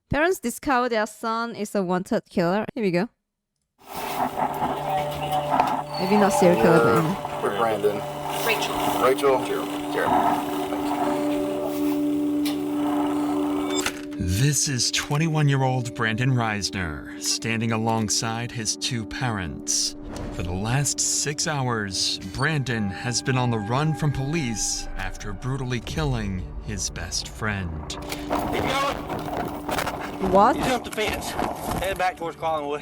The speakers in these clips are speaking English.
Parents discover their son is a wanted killer. Here we go. Maybe not serial killer, but anyway. For Brandon. Rachel. Rachel. Jeremy. This is 21-year-old Brandon Reisner, standing alongside his two parents. For the last 6 hours, Brandon has been on the run from police after brutally killing his best friend. Keep going. What? You jumped the fence. Headed back towards Collingwood.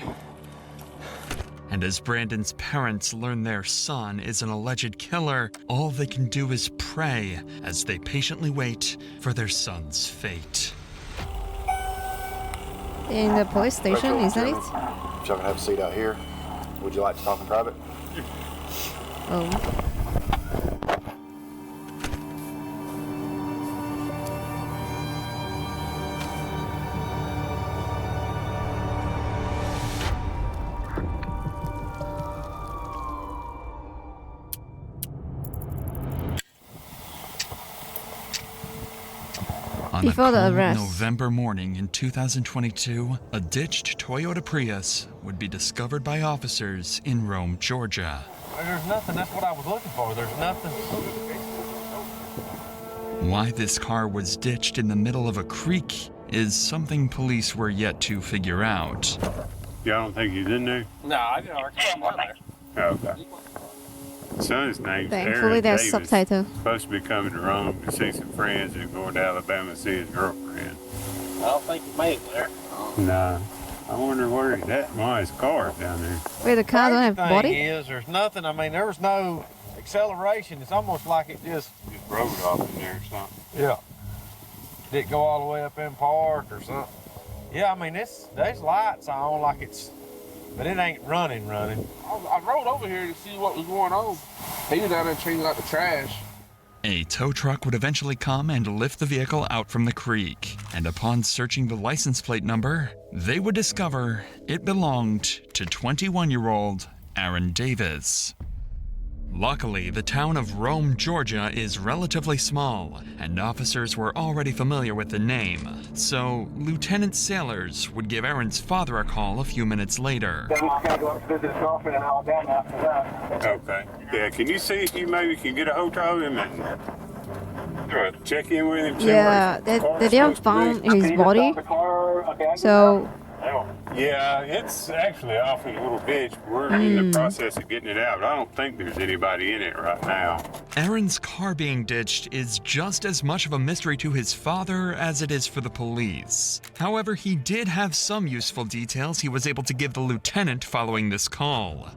And as Brandon's parents learn their son is an alleged killer, all they can do is pray as they patiently wait for their son's fate. In the police station, Rachel, is that Jeremy, it? if y'all can have a seat out here. Would you like to talk in private? Oh. On Before a the cold arrest. November morning in 2022, a ditched Toyota Prius would be discovered by officers in Rome, Georgia. There's nothing. That's what I was looking for. There's nothing. Why this car was ditched in the middle of a creek is something police were yet to figure out. Y'all don't think he's in there? No, I didn't come on there. Okay. Son's name's Thankfully, Aaron there's Davis. subtitle. Supposed to be coming to Rome to see some friends and going to Alabama to see his girlfriend. I don't think he made it there. Nah. I wonder where he's at. Why his car's down there. Wait, the car don't have Thing body? is, there's nothing. I mean, there was no acceleration. It's almost like it just Rode off in there or something. Yeah. Did it go all the way up in park or something? Yeah, I mean, there's lights on like it's, but it ain't running. I rode over here to see what was going on. He was down there changing out the trash. A tow truck would eventually come and lift the vehicle out from the creek, and upon searching the license plate number, they would discover it belonged to 21-year-old Aaron Davis. Luckily, the town of Rome, Georgia is relatively small, and officers were already familiar with the name, so Lieutenant Sailors would give Aaron's father a call a few minutes later. Then he's gonna go up to visit his girlfriend in Alabama after that. Okay. Yeah, can you see if you maybe can get a hold of him and check in with him? see Yeah, where his car's they didn't supposed to be? found his body, The car, okay, so Yeah, it's actually off in a little ditch. We're in the process of getting it out. I don't think there's anybody in it right now. Aaron's car being ditched is just as much of a mystery to his father as it is for the police. However, he did have some useful details he was able to give the lieutenant following this call.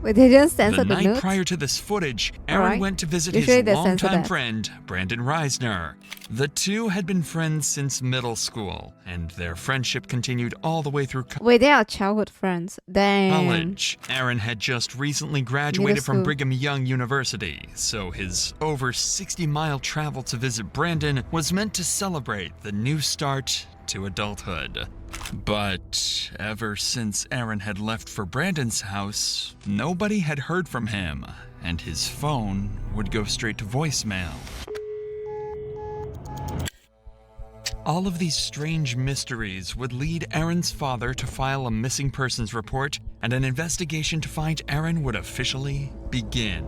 wait, they didn't The censor the night note? prior to this footage, Aaron Alright. went to visit Usually his they censor longtime that. friend, Brandon Reisner. The two had been friends since middle school, and their friendship continued all the way through Wait, they are childhood friends. Dang. college. Aaron had just recently graduated from school. Brigham Young University, so his over 60-mile travel to visit Brandon was meant to celebrate the new start to adulthood. But ever since Aaron had left for Brandon's house, nobody had heard from him, and his phone would go straight to voicemail. All of these strange mysteries would lead Aaron's father to file a missing persons report, and an investigation to find Aaron would officially begin.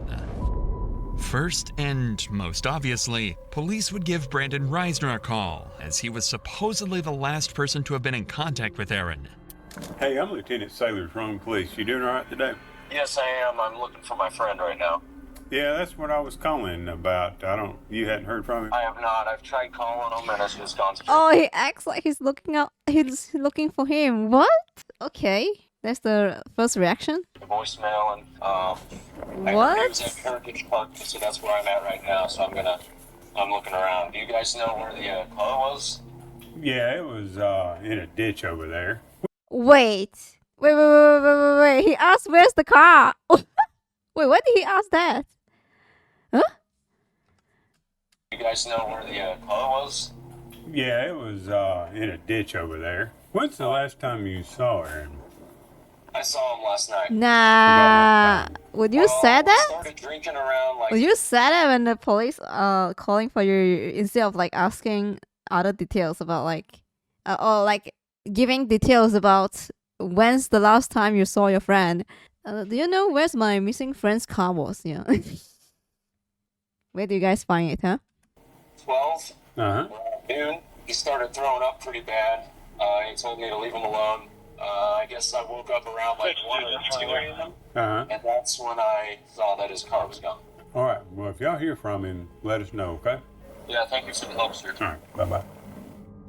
First, and most obviously, police would give Brandon Reisner a call, as he was supposedly the last person to have been in contact with Aaron. Hey, I'm Lieutenant Sailors, Rome Police. You doing all right today? Yes, I am. I'm looking for my friend right now. Yeah, that's what I was calling about. You hadn't heard from him? I have not. I've tried calling him and it's just gone straight. Oh, he acts like he's looking out. He's looking for him. What? Okay, that's the first reaction. Voicemail and I heard he What? was at Heritage Park, so that's where I'm at right now. So I'm looking around. Do you guys know where the car was? Yeah, it was in a ditch over there. Wait. Wait. He asked, "Where's the car?" Wait, why did he ask that? Huh? You guys know where the car was? Yeah, it was in a ditch over there. When's the last time you saw Aaron? I saw him last night. Nah. Would you say We that? started drinking around like. Would you say that when the police calling for you instead of like asking other details about like or like giving details about when's the last time you saw your friend. Do you know where's my missing friend's car was? Yeah. Where do you guys find it, huh? 12. Uh huh. Noon. He started throwing up pretty bad. He told me to leave him alone. I guess I woke up around like 1 or 2 a.m. Uh huh. And that's when I saw that his car was gone. All right. Well, if y'all hear from him, let us know, okay? Yeah, thank you for the help, sir. All right. Bye bye.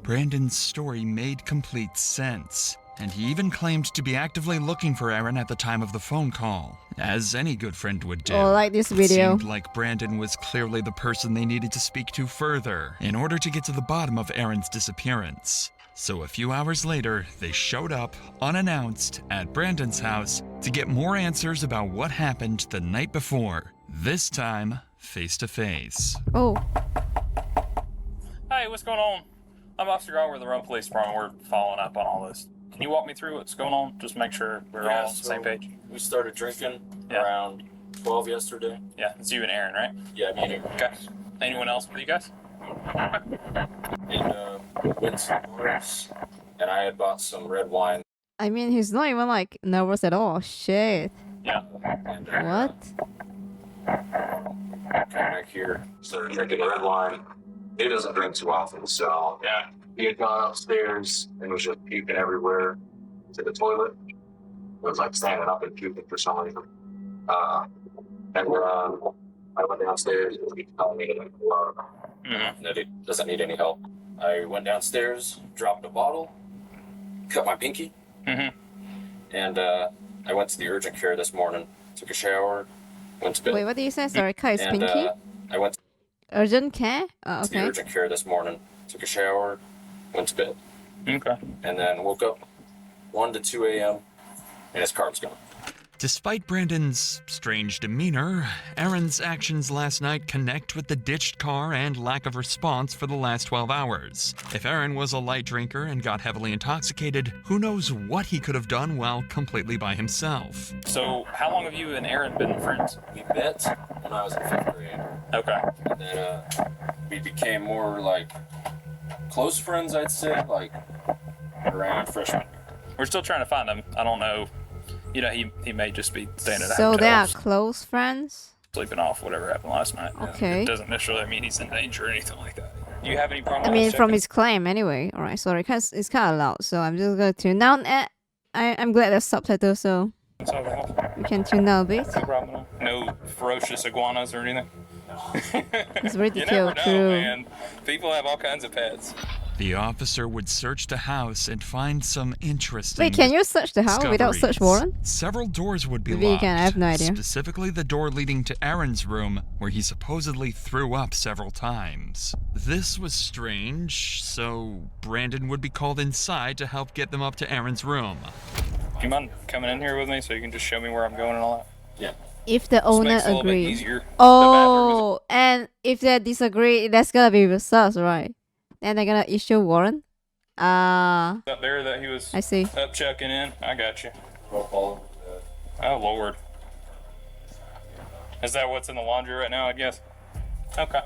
Brandon's story made complete sense, and he even claimed to be actively looking for Aaron at the time of the phone call, as any good friend would do. Oh, like this It video. seemed like Brandon was clearly the person they needed to speak to further in order to get to the bottom of Aaron's disappearance. So a few hours later, they showed up, unannounced, at Brandon's house to get more answers about what happened the night before, this time face to face. Oh, Hey, what's going on? I'm Officer Grant with the Rome Police Department. We're following up on all this. Can you walk me through what's going on? Just make sure we're all on the same page. We started drinking Yeah. around 12 yesterday. Yeah, it's you and Aaron, right? Yeah, me and Aaron. Okay. Anyone else with you guys? And we went to bars, and I had bought some red wine. I mean, he's not even like nervous at all. Shit. Yeah. And What? came back here, started drinking red wine. He doesn't drink too often, so Yeah. he had gone upstairs and was just puking everywhere to the toilet. It was like standing up and puking for some reason. And I went downstairs and he told me that he doesn't need any help. I went downstairs, dropped a bottle, cut my pinky, and I went to the urgent care this morning, took a shower, went to bed. Wait, what did you say? Sorry, cut his and pinky? I went Urgent care? Oh, to the okay. urgent care this morning, took a shower, went to bed, Okay. and then woke up 1 to 2 a.m. and his car was gone. Despite Brandon's strange demeanor, Aaron's actions last night connect with the ditched car and lack of response for the last 12 hours. If Aaron was a light drinker and got heavily intoxicated, who knows what he could have done while completely by himself. So, how long have you and Aaron been friends? We met when I was in 5th grade, Okay. and then we became more like close friends, I'd say, like around freshman. We're still trying to find him. I don't know. You know, he may just be staying at a So they are hotel, close friends? sleeping off whatever happened last night. Okay. It doesn't necessarily mean he's in danger or anything like that. Do you have any problem? I with mean, us from checking? his claim anyway. Alright, sorry, cause it's kind of loud, so I'm just going to tune down. I'm glad there's subtitles, so Inside the house. we can tune down a bit. No problem. No ferocious iguanas or anything. It's You never ridiculous, know, true. man. People have all kinds of pets. The officer would search the house and find some interesting Wait, can you search the house without search discoveries. warrant? Several doors would be Maybe you locked, can, I have no idea. specifically the door leading to Aaron's room, where he supposedly threw up several times. This was strange, so Brandon would be called inside to help get them up to Aaron's room. Do you mind coming in here with me so you can just show me where I'm going and all that? Yeah. If the Just owner makes it a little bit agrees. easier. The bathroom Oh, and if they disagree, that's gonna be with us, right? Then they're gonna issue warrant? Ah, is up there that he was I see. up checking in. I got you. Roll Oh, Lord. Is that what's in the laundry right now, I guess? Okay.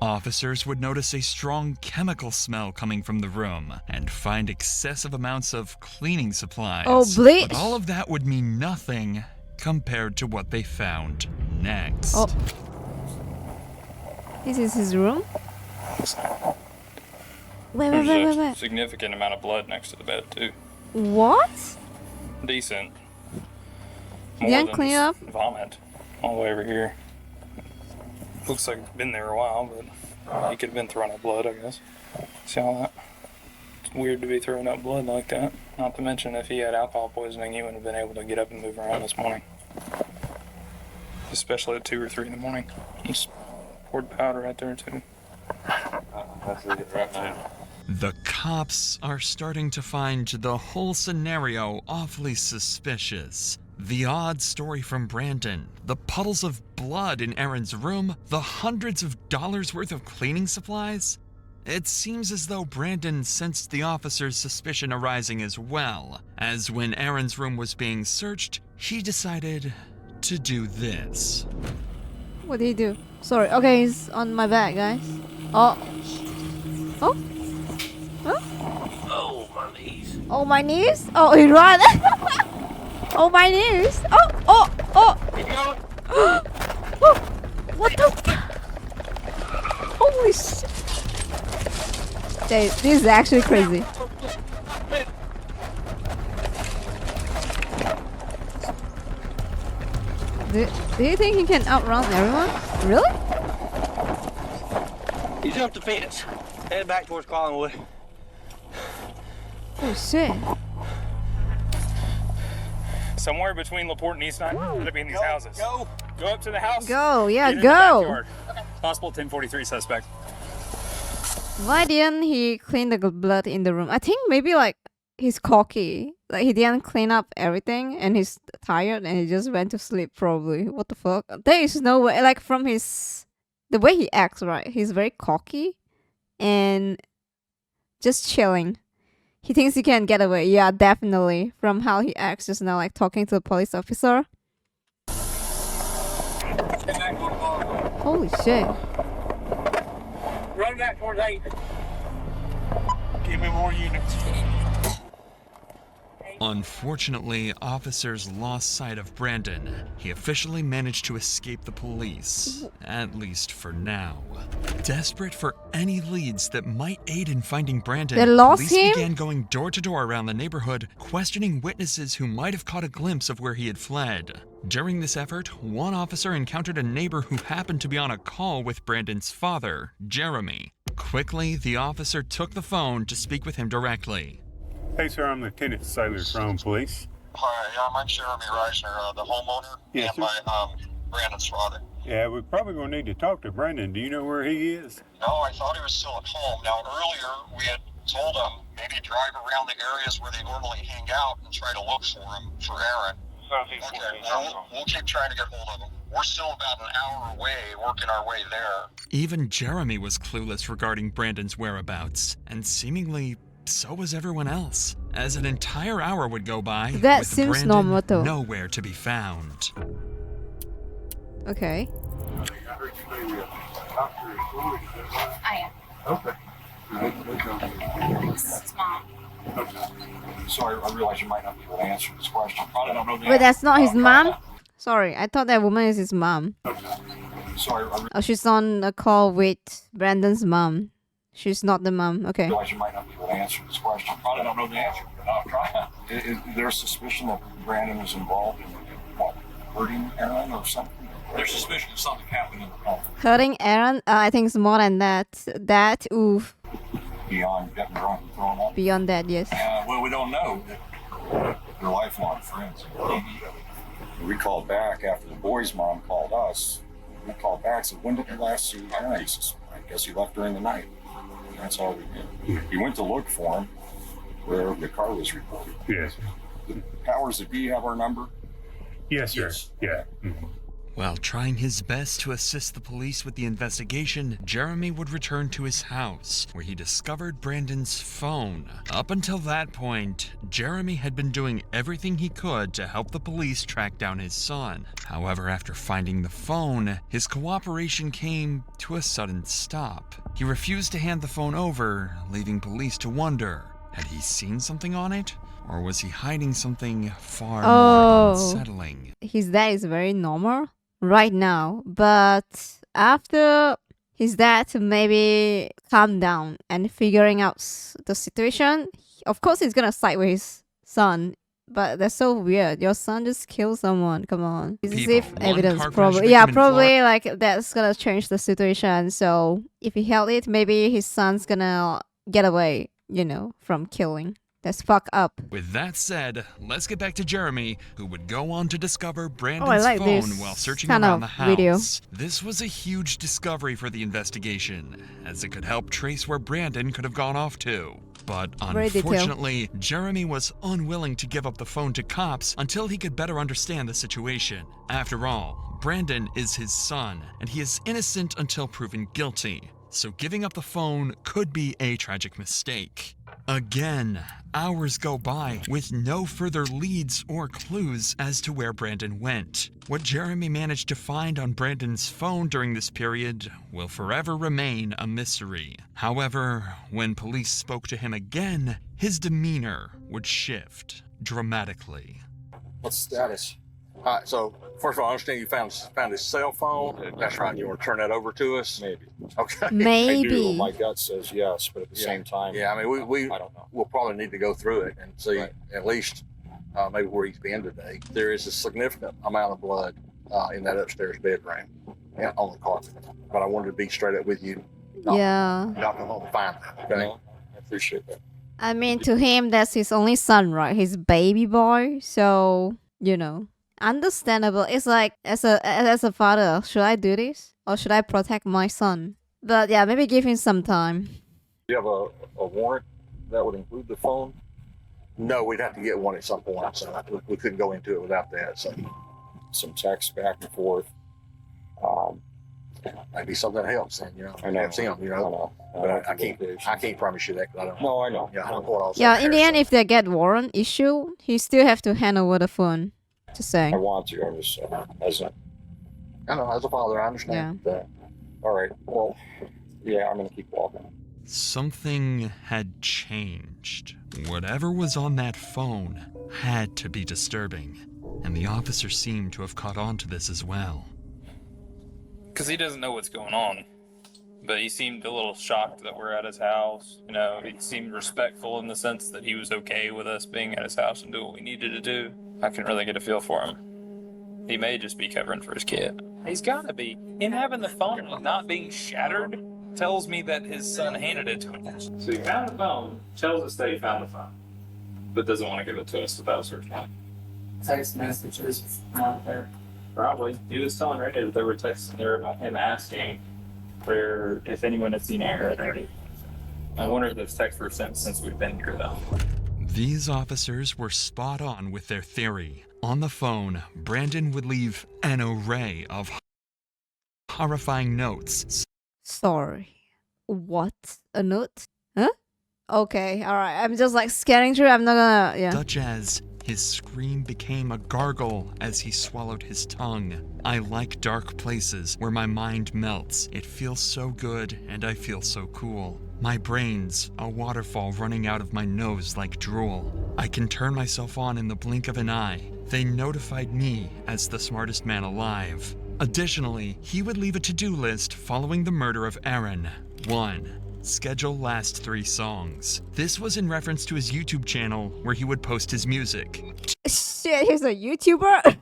Officers would notice a strong chemical smell coming from the room and find excessive amounts of cleaning supplies. Oh, bleach! But all of that would mean nothing compared to what they found next. Oh. This is his room? Wait, There's a wait. significant amount of blood next to the bed, too. What? Decent. You didn't than clean just up? Vomit all the way over here. Looks like it's been there a while, but he could have been throwing up blood, I guess. See all that? It's weird to be throwing up blood like that. Not to mention, if he had alcohol poisoning, he wouldn't have been able to get up and move around this morning. Especially at 2 or 3 in the morning. He's poured powder right there, too. That's it right now. The cops are starting to find the whole scenario awfully suspicious. The odd story from Brandon, the puddles of blood in Aaron's room, the hundreds of dollars worth of cleaning supplies. It seems as though Brandon sensed the officer's suspicion arising as well, as when Aaron's room was being searched, he decided to do this. What did he do? Sorry. Okay, he's on my back, guys. Oh. Oh. Huh? Oh, my knees. Oh, my knees. Oh, he ran. Oh, my knees. Oh. Keep going. Oh, what the? Holy shit. This is actually crazy. Do you think he can outrun everyone? Really? He jumped the fence. Headed back towards Collingwood. Oh shit. Somewhere between LaPorte and East 9, gotta be in these houses. Go. Go up to the house. Go, yeah, Get in the go. backyard. Possible 1043 suspect. Why didn't he clean the blood in the room? I think maybe like he's cocky. Like he didn't clean up everything and he's tired and he just went to sleep probably. What the fuck? There is no way, like from the way he acts, right? He's very cocky and just chilling. He thinks he can get away. Yeah, definitely. From how he acts just now, like talking to the police officer. Holy shit. Run back towards 8. Give me more units. Unfortunately, officers lost sight of Brandon. He officially managed to escape the police, at least for now. Desperate for any leads that might aid in finding Brandon, They lost police him? began going door to door around the neighborhood, questioning witnesses who might have caught a glimpse of where he had fled. During this effort, one officer encountered a neighbor who happened to be on a call with Brandon's father, Jeremy. Quickly, the officer took the phone to speak with him directly. Hey, sir, I'm Lieutenant Sailor from Police. Hi, I'm Jeremy Reisner, the homeowner, Yes, and my Brandon's father. Yeah, we're probably going to need to talk to Brandon. Do you know where he is? No, I thought he was still at home. Now, earlier we had told him maybe drive around the areas where they normally hang out and try to look for him for Aaron. Okay, we'll keep trying to get hold of him. We're still about an hour away, working our way there. Even Jeremy was clueless regarding Brandon's whereabouts, and seemingly so was everyone else, as an entire hour would go by That with seems Brandon normal though. nowhere to be found. Okay. I am. Okay. This is Mom. Sorry, I realize you might not be able to answer this question. Probably don't know the But that's not his mom? Sorry, I thought that woman is his mom. Sorry, I Oh, she's on a call with Brandon's mom. She's not the mom. Okay. realize you might not be able to answer this question. Probably don't know the answer, but I'll try. Is there suspicion that Brandon was involved in what, hurting Aaron or something? There's suspicion of something happened in the home. Hurting Aaron? I think it's more than that. That, oof. Beyond getting drunk and throwing up? Beyond that, yes. Well, we don't know. They're lifelong friends. We called back after the boy's mom called us. We called back and said, when did you last see Aaron? He says, I guess he left during the night. And that's all we knew. He went to look for him where the car was reported. Yes. The powers that be have our number. Yes, sir. Yes. Yeah. Mhm. While trying his best to assist the police with the investigation, Jeremy would return to his house, where he discovered Brandon's phone. Up until that point, Jeremy had been doing everything he could to help the police track down his son. However, after finding the phone, his cooperation came to a sudden stop. He refused to hand the phone over, leaving police to wonder, had he seen something on it? Or was he hiding something far more unsettling? His dad is very normal right now, but after his dad maybe calm down and figuring out the situation, of course he's gonna side with his son. But that's so weird. Your son just killed someone. Come on. It's as People, if one evidence car crash probably. victim Yeah, in probably like that's gonna change the situation. So if he held it, maybe his son's gonna get away, from killing. That's fucked up. With that said, let's get back to Jeremy, who would go on to discover I Brandon's like phone this while searching kind around of the house. video. This was a huge discovery for the investigation, as it could help trace where Brandon could have gone off to. But Very detailed. unfortunately, Jeremy was unwilling to give up the phone to cops until he could better understand the situation. After all, Brandon is his son, and he is innocent until proven guilty. So giving up the phone could be a tragic mistake. Again, hours go by with no further leads or clues as to where Brandon went. What Jeremy managed to find on Brandon's phone during this period will forever remain a mystery. However, when police spoke to him again, his demeanor would shift dramatically. What's the status? All right, so first of all, I understand you found his cell phone. That's right. You want to turn that over to us? Maybe. Okay. Maybe. I do. My gut says yes, but at the same time, Yeah, I mean, we I don't know. we'll probably need to go through it and see Right. at least maybe where he's been today. There is a significant amount of blood in that upstairs bedroom and on the carpet. But I wanted to be straight up with you. Yeah. Not come home and find that. Okay. No, I appreciate that. I mean, to him, that's his only son, right? His baby boy. So, you know, understandable. It's like, as a father, should I do this? Or should I protect my son? But yeah, maybe give him some time. Do you have a warrant that would include the phone? No, we'd have to get one at some point. So we couldn't go into it without that. So Some texts back and forth. maybe something helps. And, I know. helps him, I know. But I can't promise you that 'cause I don't. No, I know. Yeah, I don't know what else. Yeah, in the end, if they get warrant issue, he still have to hand over the phone. Just saying. I want to. I was I know, as a father, I understand. that. All right. Well, yeah, I'm gonna keep walking. Something had changed. Whatever was on that phone had to be disturbing, and the officer seemed to have caught on to this as well. Because he doesn't know what's going on. But he seemed a little shocked that we're at his house. You know, he seemed respectful in the sense that he was okay with us being at his house and doing what we needed to do. I couldn't really get a feel for him. He may just be covering for his kid. He's gotta be. Him having the phone and not being shattered tells me that his son handed it to him. So he found the phone, tells us that he found the phone, but doesn't want to give it to us without searching it. Text messages not there. Probably. He was telling Randy that there were texts in there about him asking for if anyone had seen Aaron already. I wonder if those texts were sent since we've been here, though. These officers were spot on with their theory. On the phone, Brandon would leave an array of horrifying notes. Sorry. What? A note? Huh? Okay, alright. I'm just like scanning through. I'm not gonna. Yeah. Such as, his scream became a gargle as he swallowed his tongue. I like dark places where my mind melts. It feels so good and I feel so cool. My brain's a waterfall running out of my nose like drool. I can turn myself on in the blink of an eye. They notified me as the smartest man alive. Additionally, he would leave a to-do list following the murder of Aaron. 1. Schedule last 3 songs. This was in reference to his YouTube channel where he would post his music. Shit, he's a YouTuber?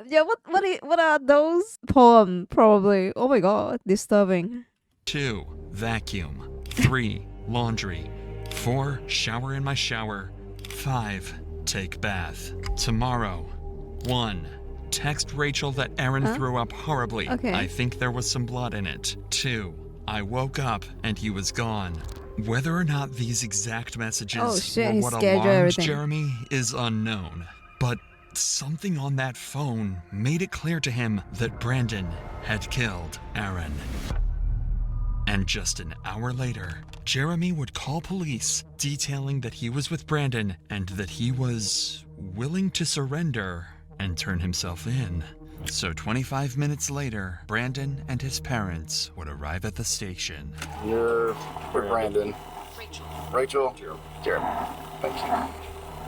Yeah, what are those? Poem, probably. Oh my god, disturbing. 2. Vacuum. 3. Laundry. 4. Shower in my shower. 5. Take bath. Tomorrow. 1. Text Rachel that Aaron threw up horribly. Okay. I think there was some blood in it. 2. I woke up and he was gone. Whether or not these exact messages were he what scheduled alarmed everything. Jeremy is unknown. But something on that phone made it clear to him that Brandon had killed Aaron. And just an hour later, Jeremy would call police, detailing that he was with Brandon and that he was willing to surrender and turn himself in. So 25 minutes later, Brandon and his parents would arrive at the station. You're with Brandon. Rachel. Rachel? Jeremy. Thank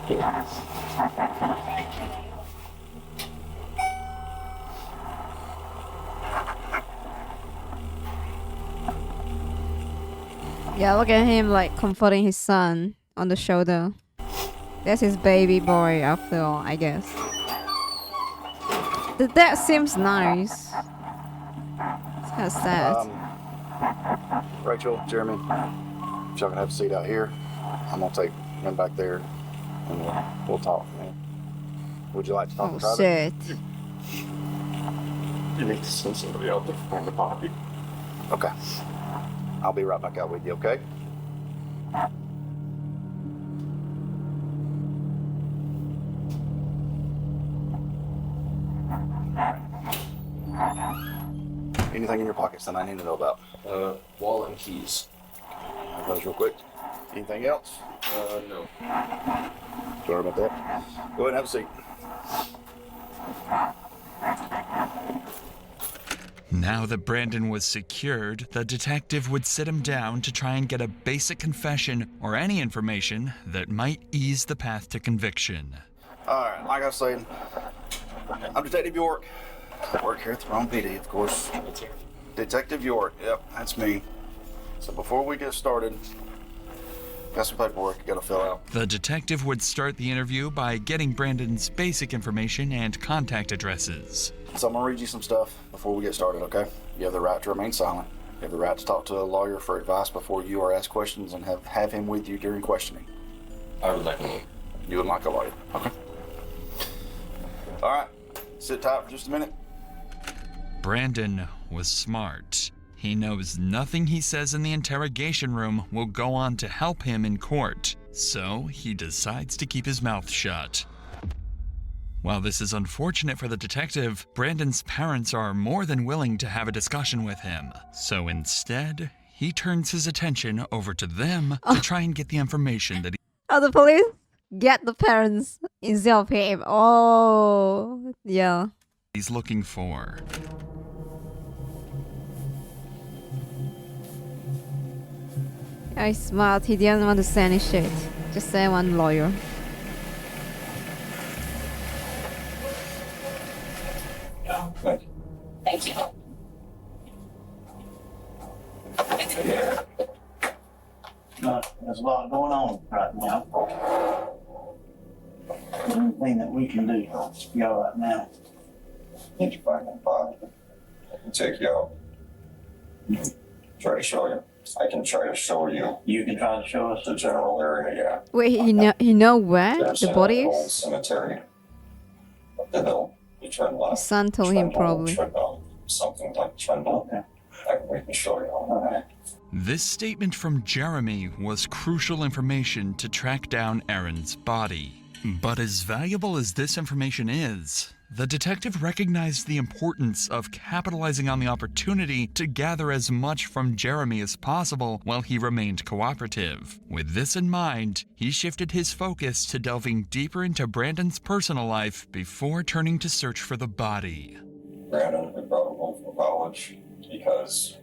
you. Yeah, look at him like comforting his son on the shoulder. That's his baby boy after all, I guess. The dad seems nice. It's kind of sad. Rachel, Jeremy, y'all can have a seat out here. I'm gonna take him back there, and we'll talk, man. Would you like to talk Oh private? shit. You need to send somebody out to find the body. Okay. I'll be right back out with you, okay? Anything in your pockets that I need to know about? Wallet and keys. Have those real quick. Anything else? No. Sorry about that. Go ahead and have a seat. Now that Brandon was secured, the detective would sit him down to try and get a basic confession or any information that might ease the path to conviction. All right, like I was saying, I'm Detective York. I work here at the wrong PD, of course. Detective York, yep, that's me. So before we get started, got some paperwork you gotta fill out. The detective would start the interview by getting Brandon's basic information and contact addresses. So I'm gonna read you some stuff before we get started, okay? You have the right to remain silent. You have the right to talk to a lawyer for advice before you are asked questions and have him with you during questioning. I would like a lawyer. You would like a lawyer, okay? All right, sit tight for just a minute. Brandon was smart. He knows nothing he says in the interrogation room will go on to help him in court, so he decides to keep his mouth shut. While this is unfortunate for the detective, Brandon's parents are more than willing to have a discussion with him. So instead, he turns his attention over to them to try and get the information that Oh, the police get the parents instead of him. Oh, yeah. he's looking for. Oh, he's smart. He didn't want to say any shit. Just say one lawyer. Thank you. There's a lot going on right now. Anything that we can do to be all right now. Get you back in 5. I can take you out. Try to show you. I can try to show you. You can try to show us the general area, yeah. Wait, he know where There's the an body old is? cemetery. Up the hill. You turn left. His son told him probably. Something like Trendle. Okay. We can show you all that. This statement from Jeremy was crucial information to track down Aaron's body. But as valuable as this information is, the detective recognized the importance of capitalizing on the opportunity to gather as much from Jeremy as possible while he remained cooperative. With this in mind, he shifted his focus to delving deeper into Brandon's personal life before turning to search for the body. Brandon, we brought him home from college because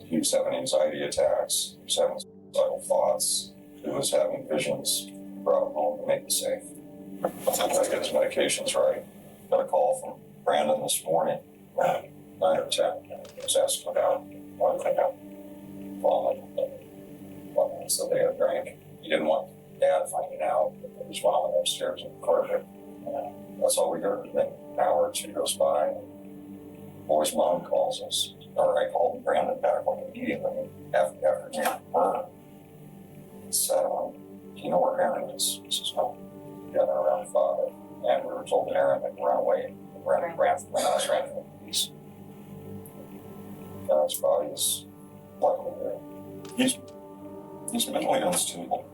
he was having anxiety attacks, he was having suicidal thoughts, he was having visions. Brought him home to make him safe. I gotta get his medications right. Got a call from Brandon this morning at 9 or 10. He was asking about one thing out. Vomit. So they had drank. He didn't want Dad finding out that he was vomiting upstairs in the carpet. That's all we heard. Then an hour or two goes by. Boy's mom calls us. Or I called Brandon back immediately after getting burned. He said, do you know where Aaron is? He says, no. Together around 5. And we were told Aaron had run away. Ran from the house, ran from the police. Aaron's body is luckily there. He's mentally unstable.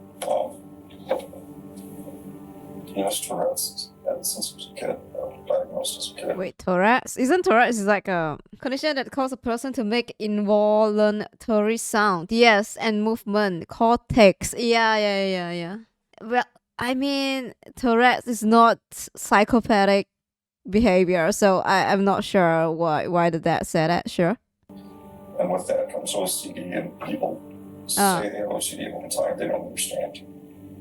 He has Tourette's since he was a kid, diagnosed as a kid. Wait, Tourette's? Isn't Tourette's is like a condition that causes a person to make involuntary sound? Yes, and movement. Cortex. Yeah. Well, I mean, Tourette's is not psychopathic behavior, so I'm not sure why did that say that. Sure. And with that comes OCD, and people say they have OCD all the time. They don't understand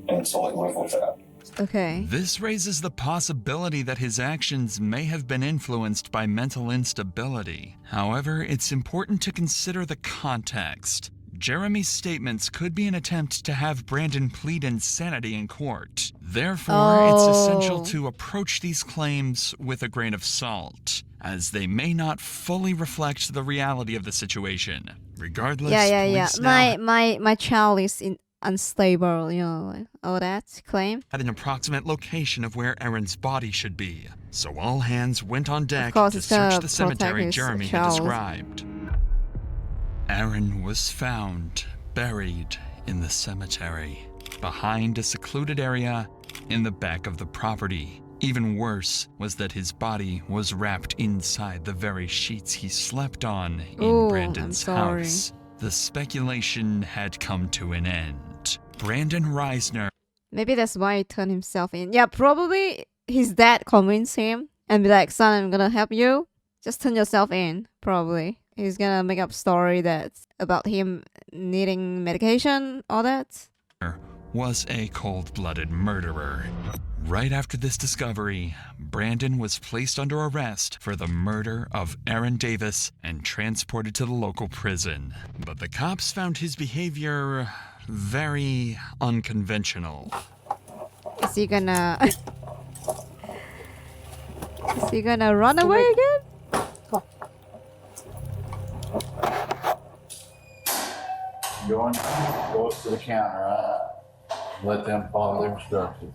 until they live with that. Okay. This raises the possibility that his actions may have been influenced by mental instability. However, it's important to consider the context. Jeremy's statements could be an attempt to have Brandon plead insanity in court. Therefore, it's essential to approach these claims with a grain of salt, as they may not fully reflect the reality of the situation. Regardless, Yeah. police now My child is unstable, you know, like all that claim. had an approximate location of where Aaron's body should be, so all hands went on deck course, to it's search gonna the cemetery protect his Jeremy had child. described. Aaron was found buried in the cemetery, behind a secluded area in the back of the property. Even worse was that his body was wrapped inside the very sheets he slept on in Ooh, Brandon's I'm sorry. house. The speculation had come to an end. Brandon Reisner. Maybe that's why he turned himself in. Yeah, probably his dad convinced him and be like, son, I'm gonna help you. Just turn yourself in, probably. He's gonna make up story that's about him needing medication, all that. Was a cold-blooded murderer. Right after this discovery, Brandon was placed under arrest for the murder of Aaron Davis and transported to the local prison. But the cops found his behavior very unconventional. Is he gonna... Is he gonna run away again? Go up to the counter, right? Let them follow their instructions.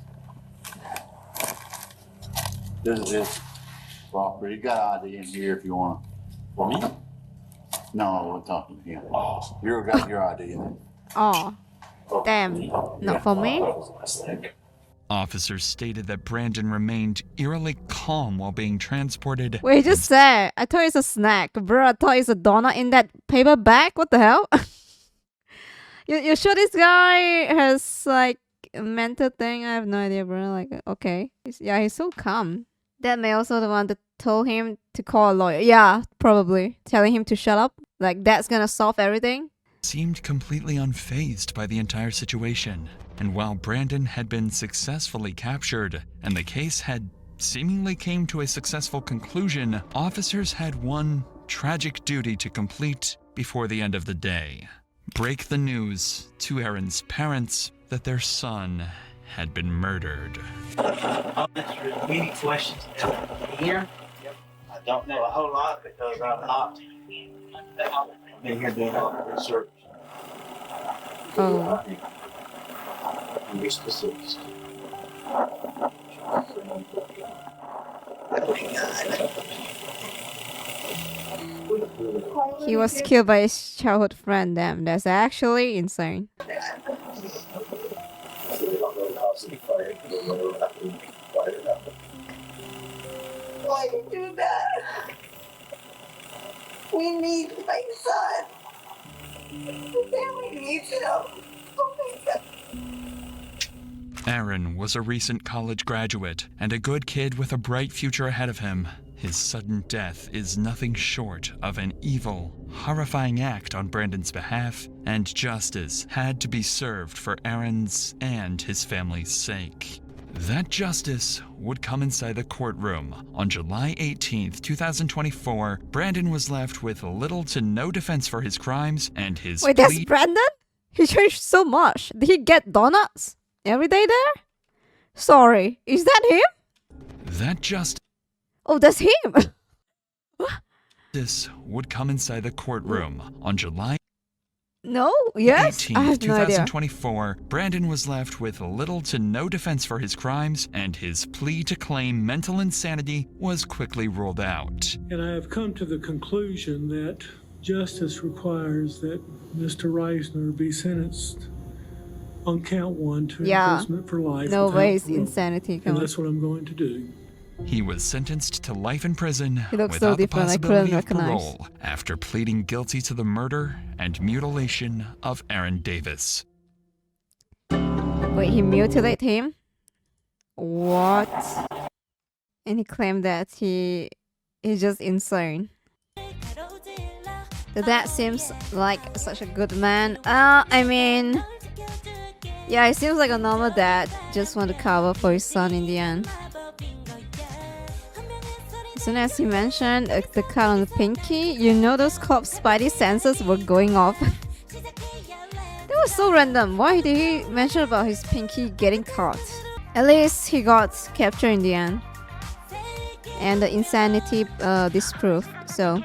This is his property. You got ID in here if you want. For me? No, we're talking to him. You got your ID in there. Oh, damn. Not for me? Officers stated that Brandon remained eerily calm while being transported. Wait, he just said. I thought it's a snack. Bro, I thought it's a donut in that paper bag. What the hell? You sure this guy has like a mental thing? I have no idea, bro. Like, okay. He's so calm. That may also the one that told him to call a lawyer. Yeah, probably. Telling him to shut up. Like, that's gonna solve everything. Seemed completely unfazed by the entire situation. And while Brandon had been successfully captured and the case had seemingly came to a successful conclusion, officers had one tragic duty to complete before the end of the day. Break the news to Aaron's parents that their son had been murdered. I'll answer any questions here. I don't know a whole lot because I'm not been here doing all the research. Oh. Be specific. He was killed by his childhood friend. Damn, that's actually insane. Why you do that? We need my son. The family needs him. Oh my God. Aaron was a recent college graduate and a good kid with a bright future ahead of him. His sudden death is nothing short of an evil, horrifying act on Brandon's behalf, and justice had to be served for Aaron's and his family's sake. That justice would come inside the courtroom. On July 18th, 2024, Brandon was left with little to no defense for his crimes and his Wait, that's Brandon? He changed so much. Did he get donuts every day there? Sorry, is that him? That justice Oh, that's him! This would come inside the courtroom. On July No? Yes? 18th, I have no idea. 2024, Brandon was left with little to no defense for his crimes, and his plea to claim mental insanity was quickly ruled out. And I have come to the conclusion that justice requires that Mr. Reisner be sentenced on count 1 to imprisonment for life. No without way it's parole. insanity. Come And on. that's what I'm going to do. He was sentenced to life in prison He looks so without the different, I couldn't possibility of recognize. parole after pleading guilty to the murder and mutilation of Aaron Davis. Wait, he mutilated him? What? And he claimed that he's just insane. The dad seems like such a good man. I mean, yeah, he seems like a normal dad. Just want to cover for his son in the end. As soon as he mentioned the cut on the pinky, you know those cops' spidey senses were going off. That was so random. Why did he mention about his pinky getting caught? At least he got captured in the end. And the insanity disproved, so